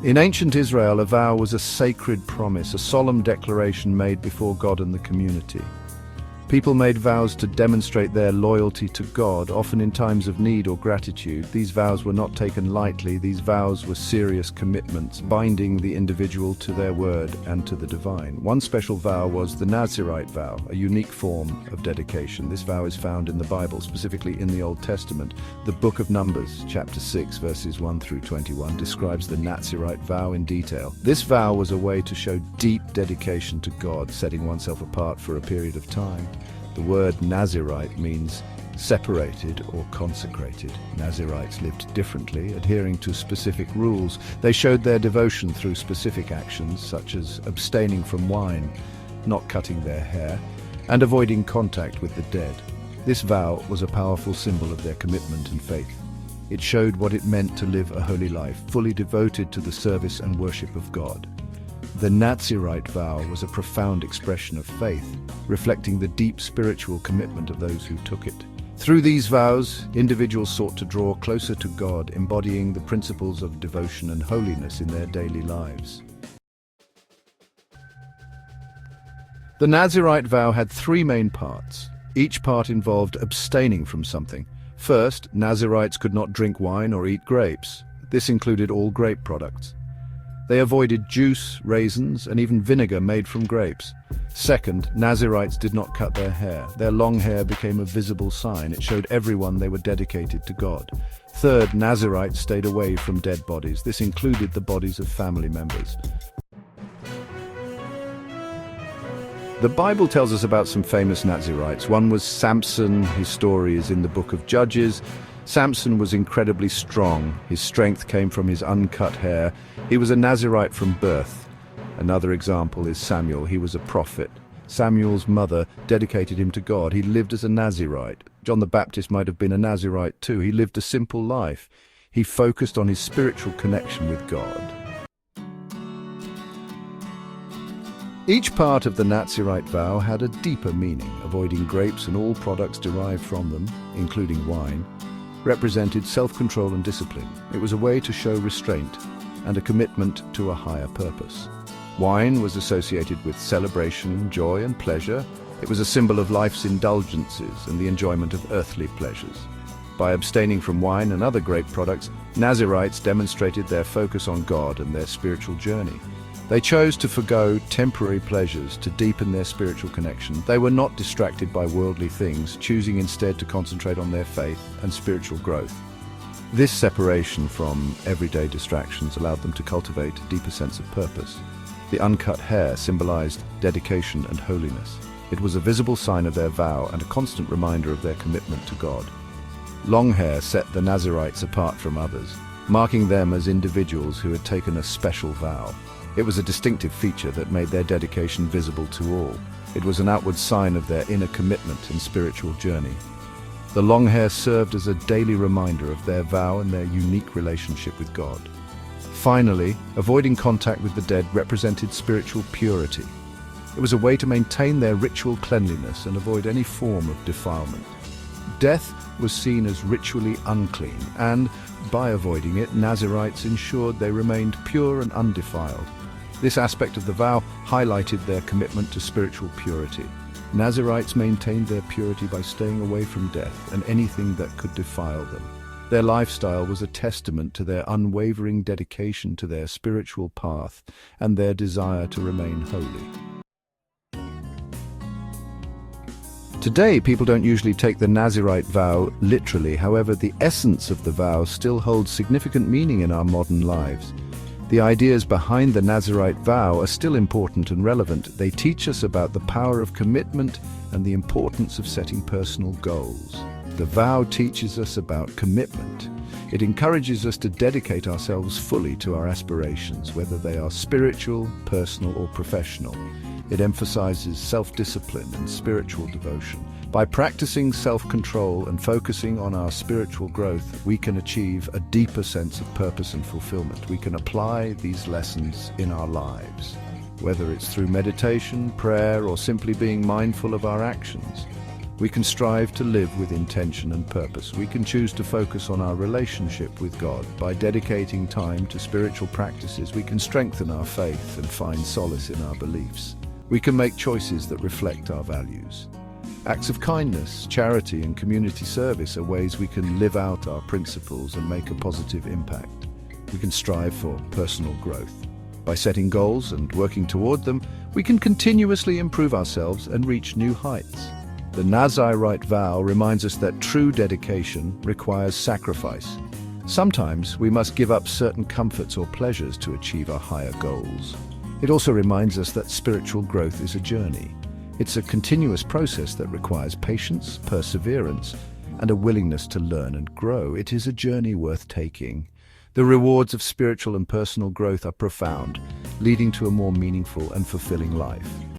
In ancient Israel, a vow was a sacred promise, a solemn declaration made before God and the community. People made vows to demonstrate their loyalty to God, often in times of need or gratitude. These vows were not taken lightly. These vows were serious commitments, binding the individual to their word and to the divine. One special vow was the Nazirite vow, a unique form of dedication. This vow is found in the Bible, specifically in the Old Testament. The book of Numbers, chapter 6, verses 1 through 21, describes the Nazirite vow in detail. This vow was a way to show deep dedication to God, setting oneself apart for a period of time. The word Nazirite means separated or consecrated. Nazirites lived differently, adhering to specific rules. They showed their devotion through specific actions, such as abstaining from wine, not cutting their hair, and avoiding contact with the dead. This vow was a powerful symbol of their commitment and faith. It showed what it meant to live a holy life, fully devoted to the service and worship of God. The Nazirite vow was a profound expression of faith, reflecting the deep spiritual commitment of those who took it. Through these vows, individuals sought to draw closer to God, embodying the principles of devotion and holiness in their daily lives. The Nazirite vow had three main parts. Each part involved abstaining from something. First, Nazirites could not drink wine or eat grapes. This included all grape products. They avoided juice, raisins, and even vinegar made from grapes. Second, Nazirites did not cut their hair. Their long hair became a visible sign. It showed everyone they were dedicated to God. Third, Nazirites stayed away from dead bodies. This included the bodies of family members. The Bible tells us about some famous Nazirites. One was Samson. His story is in the book of Judges. Samson was incredibly strong. His strength came from his uncut hair. He was a Nazirite from birth. Another example is Samuel. He was a prophet. Samuel's mother dedicated him to God. He lived as a Nazirite. John the Baptist might have been a Nazirite too. He lived a simple life. He focused on his spiritual connection with God. Each part of the Nazirite vow had a deeper meaning. Avoiding grapes and all products derived from them, including wine, represented self-control and discipline. It was a way to show restraint and a commitment to a higher purpose. Wine was associated with celebration, joy, and pleasure. It was a symbol of life's indulgences and the enjoyment of earthly pleasures. By abstaining from wine and other grape products, Nazirites demonstrated their focus on God and their spiritual journey. They chose to forgo temporary pleasures to deepen their spiritual connection. They were not distracted by worldly things, choosing instead to concentrate on their faith and spiritual growth. This separation from everyday distractions allowed them to cultivate a deeper sense of purpose. The uncut hair symbolized dedication and holiness. It was a visible sign of their vow and a constant reminder of their commitment to God. Long hair set the Nazirites apart from others, marking them as individuals who had taken a special vow. It was a distinctive feature that made their dedication visible to all. It was an outward sign of their inner commitment and spiritual journey. The long hair served as a daily reminder of their vow and their unique relationship with God. Finally, avoiding contact with the dead represented spiritual purity. It was a way to maintain their ritual cleanliness and avoid any form of defilement. Death was seen as ritually unclean, and by avoiding it, Nazirites ensured they remained pure and undefiled. This aspect of the vow highlighted their commitment to spiritual purity. Nazirites maintained their purity by staying away from death and anything that could defile them. Their lifestyle was a testament to their unwavering dedication to their spiritual path and their desire to remain holy. Today, people don't usually take the Nazirite vow literally. However, the essence of the vow still holds significant meaning in our modern lives. The ideas behind the Nazirite vow are still important and relevant. They teach us about the power of commitment and the importance of setting personal goals. The vow teaches us about commitment. It encourages us to dedicate ourselves fully to our aspirations, whether they are spiritual, personal, or professional. It emphasizes self-discipline and spiritual devotion. By practicing self-control and focusing on our spiritual growth, we can achieve a deeper sense of purpose and fulfillment. We can apply these lessons in our lives, whether it's through meditation, prayer, or simply being mindful of our actions. We can strive to live with intention and purpose. We can choose to focus on our relationship with God. By dedicating time to spiritual practices, we can strengthen our faith and find solace in our beliefs. We can make choices that reflect our values. Acts of kindness, charity, and community service are ways we can live out our principles and make a positive impact. We can strive for personal growth. By setting goals and working toward them, we can continuously improve ourselves and reach new heights. The Nazirite vow reminds us that true dedication requires sacrifice. Sometimes we must give up certain comforts or pleasures to achieve our higher goals. It also reminds us that spiritual growth is a journey. It's a continuous process that requires patience, perseverance, and a willingness to learn and grow. It is a journey worth taking. The rewards of spiritual and personal growth are profound, leading to a more meaningful and fulfilling life.